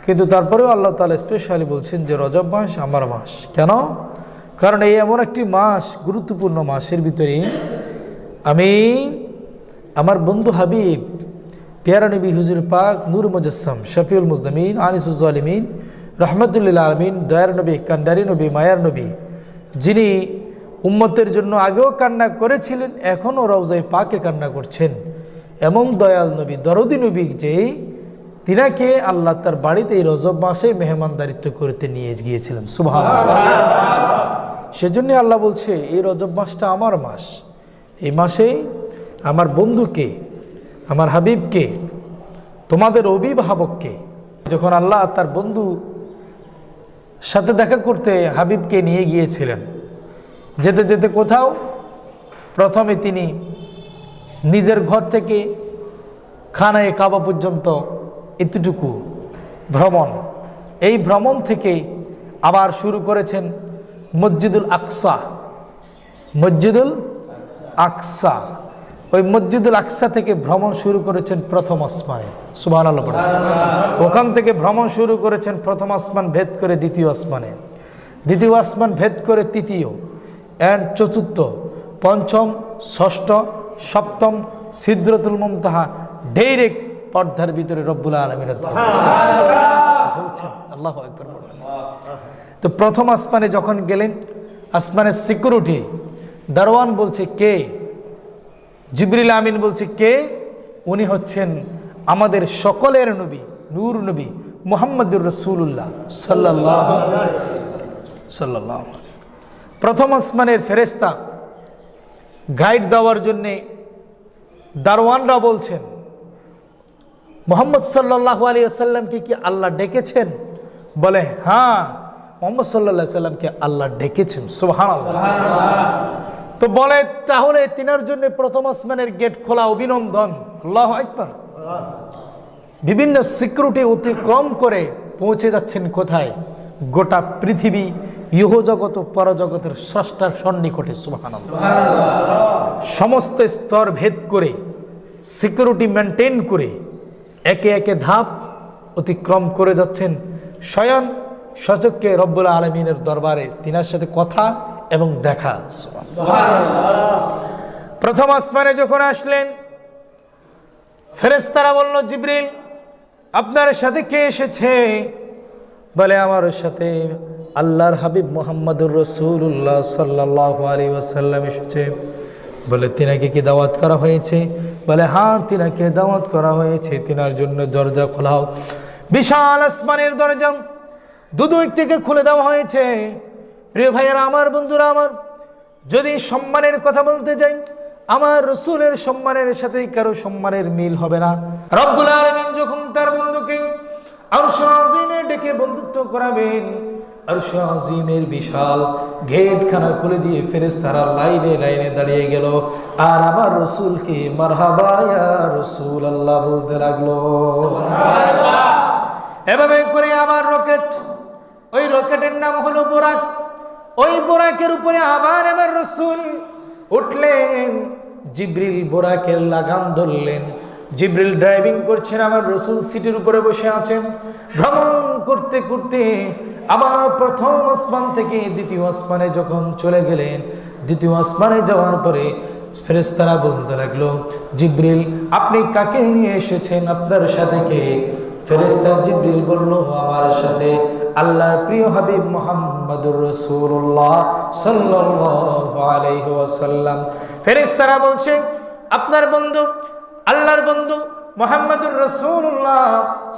কিন্তু তারপরেও আল্লাহ তাআলা স্পেশালি বলছেন যে রজব মাস আমার মাস। কেন? কারণ এই এমন একটি মাস, গুরুত্বপূর্ণ মাসের ভিতরে আমি আমার বন্ধু হাবিব পেয়ারা নবী হুজুর পাক নূর মুজাসসাম শফিউল মুজদামিন আনিসুল জালিমিন রহমতুল্লিল আলমিন, দয়ার নবী, কান্ডারি নবী, মায়ার নবী, যিনি উম্মতের জন্য আগেও কান্না করেছিলেন, এখনও রওজায়ে পাকে কান্না করছেন, এমন দয়াল নবী, দরদি নবী, যে তিনাকে আল্লাহ তার বাড়িতে এই রজব মাসে মেহমানদারিত্ব করতে নিয়ে গিয়েছিলেন। সুবহানাল্লাহ। সেজন্য আল্লাহ বলছে এই রজব মাসটা আমার মাস। এই মাসে আমার বন্ধুকে, আমার হাবিবকে, তোমাদের অভিভাবককে, যখন আল্লাহ তার বন্ধু সাথে দেখা করতে হাবিবকে নিয়ে গিয়েছিলেন, যেতে যেতে কোথাও প্রথমে তিনি নিজের ঘর থেকে খানায়ে কাবা পর্যন্ত এতটুকু ভ্রমণ, এই ভ্রমণ থেকে আবার শুরু করেছেন মসজিদুল আকসা। মসজিদুল আকসা, ওই মসজিদুল আকসা থেকে ভ্রমণ শুরু করেছেন প্রথম আসমানে। সুবহানাল্লাহ। ওখান থেকে ভ্রমণ শুরু করেছেন প্রথম আসমান ভেদ করে দ্বিতীয় আসমানে, দ্বিতীয় আসমান ভেদ করে তৃতীয় অ্যান্ড চতুর্থ, পঞ্চম, ষষ্ঠ, সপ্তম, সিদরাতুল মুনতাহা, ডাইরেক্ট পর্দার ভিতরে রব্বুল আলামিনের আল্লাহু আকবার। তো প্রথম আসমানে যখন গেলেন, আসমানের সিকিউরিটি দারওয়ান বলছে কে? জিবরিল আমিন বলছে কে? উনি হচ্ছেন আমাদের সকলের নবী, নূর নবী মুহাম্মদুর রাসূলুল্লাহ সাল্লাল্লাহু আলাইহি। প্রথম আসমানের ফেরেশতা গাইড দেওয়ার জন্যে দারওয়ানরা বলছেন, মুহাম্মদ সাল্লাল্লাহু আলাইহি ওয়াসাল্লামকে কি আল্লাহ ডেকেছেন? বলে হ্যাঁ, মুহাম্মদ সাল্লাল্লাহু আলাইহি ওয়াসাল্লামকে আল্লাহ ডেকেছেন। সুবহানাল্লাহ। তো বলে তাহলে তিনার জন্য প্রথম আসমানের গেট খোলা, অভিনন্দন। আল্লাহু আকবার। বিভিন্ন সিকিউরিটি অতিক্রম করে পৌঁছে যাচ্ছেন কোথায়? গোটা পৃথিবী, ইহজগৎ ও পরজগতের স্রষ্টার সন্নিকটে। সুবহানাল্লাহ। সমস্ত স্তর ভেদ করে, সিকিউরিটি মেনটেন করে একে একে ধাপ অতিক্রম করে যাচ্ছেন স্বয়ং সচক্ষে রব্বুল আলামিনের দরবারে, তিনার সাথে কথা এবং দেখা। প্রথম আসমানে যখন আসলেন, ফেরেশতারা বলল, জিবরিল আপনার সাথে কে এসেছে? বলে আমার সাথে আল্লাহর হাবিব মুহাম্মদুর রাসূলুল্লাহ সাল্লাল্লাহু আলাইহি ওয়াসাল্লাম এসেছে। বলে তিনাকে কি দাওয়াত করা হয়েছে? বলে হ্যাঁ, তিনাকে দাওয়াত করা হয়েছে, তিনার জন্য দরজা খোলাও। বিশাল আসমানের দরজা দুদিক থেকে খুলে দেওয়া হয়েছে। প্রিয় ভাইয়েরা, আমার বন্ধুরা আমার, যদি সম্মানের কথা বলতে যাই, আমার রাসূলের সম্মানের সাথে কারো সম্মানের মিল হবে না। রব্বুল আলামিন যখন তার বন্ধুকে আরশ আজিমে ডেকে বন্ধুত্ব করাবেন, আরশ আজিমের বিশাল গেটখানা খুলে দিয়ে ফেরেশতারা লাইনে লাইনে দাঁড়িয়ে গেল, আর আমার রাসূলকে মারহাবা ইয়া রাসূলুল্লাহ বলতে লাগলো। সুবহানাল্লাহ। এভাবে করে আমার রকেট, ওই রকেটের নাম হলো বোরাক, ওই বোরাকের উপরে আবার আমার রাসূল উঠলেন। জিবরিল বোরাকের লাগাম ধরলেন, জিবরিল ড্রাইভিং করছেন, আমার রাসূল সিটের উপরে বসে আছেন। ভ্রমণ করতে করতে আবার প্রথম আসমান থেকে দ্বিতীয় আসমানে যখন চলে গেলেন, দ্বিতীয় আসমানে যাওয়ার পরে ফেরেশতারা বলতে লাগলো, জিবরিল আপনি কাকে নিয়ে এসেছেন? আপনার সাথে কে? ফেরেশতা জিবরিল বলল, আমার সাথে আল্লাহর প্রিয় হাবিব মুহাম্মদুর রাসূলুল্লাহ সাল্লাল্লাহু আলাইহি ওয়াসাল্লাম। ফেরেশতারা বলছে, আপনার বন্ধু, আল্লাহর বন্ধু মুহাম্মদুর রাসূলুল্লাহ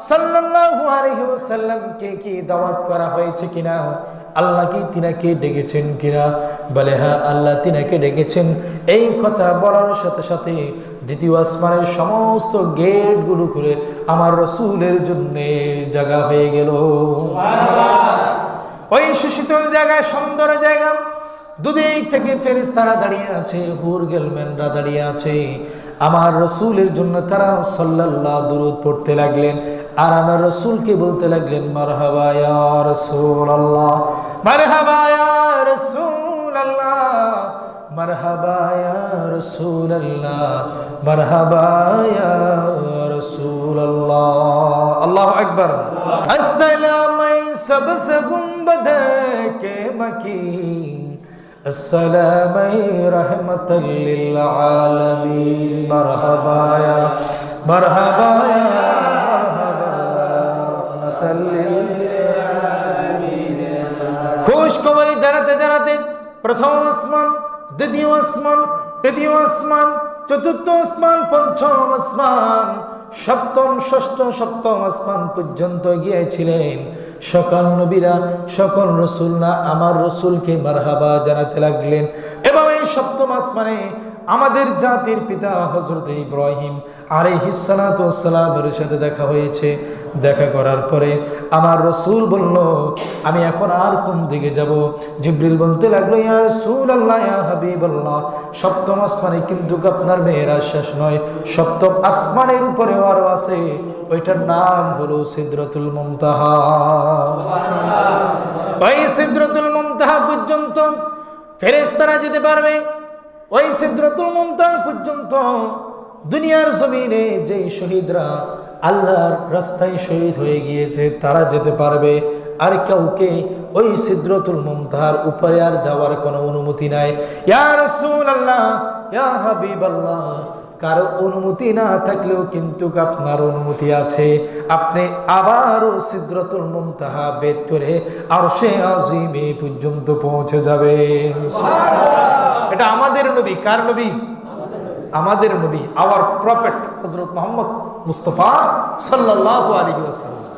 সাল্লাল্লাহু আলাইহি ওয়াসাল্লামকে কি দাওয়াত করা হয়েছে কিনা? আল্লাহ কি তিনাকে ডেকেছেন কিনা? বলে হ্যাঁ, আল্লাহ তিনাকে ডেকেছেন। এই কথা বলার সাথে সাথে দ্বিতীয় আসমানের সমস্ত গেটগুলো খুলে আমার রাসূলের জন্য জায়গা হয়ে গেল। ওই সুশীতল জায়গা, সুন্দর জায়গা, দুদিক থেকে ফেরেশতারা দাঁড়িয়ে আছে, হুর গেলম্যানরা দাঁড়িয়ে আছে। আমার রাসূলের জন্য তারা সাল্লাল্লাহু দুরূদ পড়তে লাগলেন, আর আমার রাসূলকে বলতে লাগলেন, মারহাবা ইয়া রাসূলুল্লাহ, মারহাবা ইয়া রাসূলুল্লাহ, মারহাবা ইয়া রাসূলুল্লাহ, মারহাবা ইয়া রাসূলুল্লাহ। আল্লাহু আকবার। अस्सलाम सबसे गुंबद के मकीन, अस्सलाम रहमतल लिल आलमीन। मरहबा या मरहबा या मरहबा रहमतल लिल आलमीन। खुश खबरी জানাতে জানাতে প্রথম আসমান, দ্বিতীয় আসমান, তৃতীয় আসমান, চতুর্থ আসমান, পঞ্চম আসমান, সপ্তম, ষষ্ঠ, সপ্তম আসমান পর্যন্ত গিয়েছিলেন। সকল নবীরা, সকল রসুলরা আমার রসুলকে মারহাবা জানাতে লাগলেন। এবং এই সপ্তম আসমানে আমাদের জাতির পিতা হযরত ইব্রাহিম আলাইহিস সালাতু ওয়াস সালামের সাথে দেখা হয়েছে। দেখা করার পরে আমার রসুল বলল, আমি এখন আর কোন দিকে যাব? জিবরিল বলতে লাগলো, ইয়া রাসূলুল্লাহ, ইয়া হাবিবাল্লাহ, সপ্তম আসমানে কিন্তু আপনার মেরাজ শেষ নয়, সপ্তম আসমানের উপরে আরো আছে, ওইটার নাম হলো সিদরাতুল মুনতাহা। সুবহানাল্লাহ। ওই সিদরাতুল মুনতাহা পর্যন্ত ফেরেশতারা যেতে পারবে। ওই সিদরাতুল মুনতাহা পর্যন্ত দুনিয়ার জমিনে যেই শহীদরা আল্লাহর রাস্তায় শহীদ হয়ে গিয়েছে তারা যেতে পারবে। আর কাউকে ওই সিদরাতুল মুনতাহার উপরে আর যাওয়ার কোনো অনুমতি নাই। ইয়া রাসূলুল্লাহ, ইয়া হাবিবাল্লাহ, কারো অনুমতি না থাকলেও কিন্তু আপনার অনুমতি আছে। আপনি আবারও সিদরাতুল মুনতাহা বেদ করে আরশে আজিমে পর্যন্ত পৌঁছে যাবেন। সুবহানাল্লাহ। এটা আমাদের নবী। কার নবী? আমাদের নবী, আওয়ার প্রফেট হযরত মুহাম্মদ মুস্তাফা সাল্লাল্লাহু আলাইহি ওয়াসাল্লাম।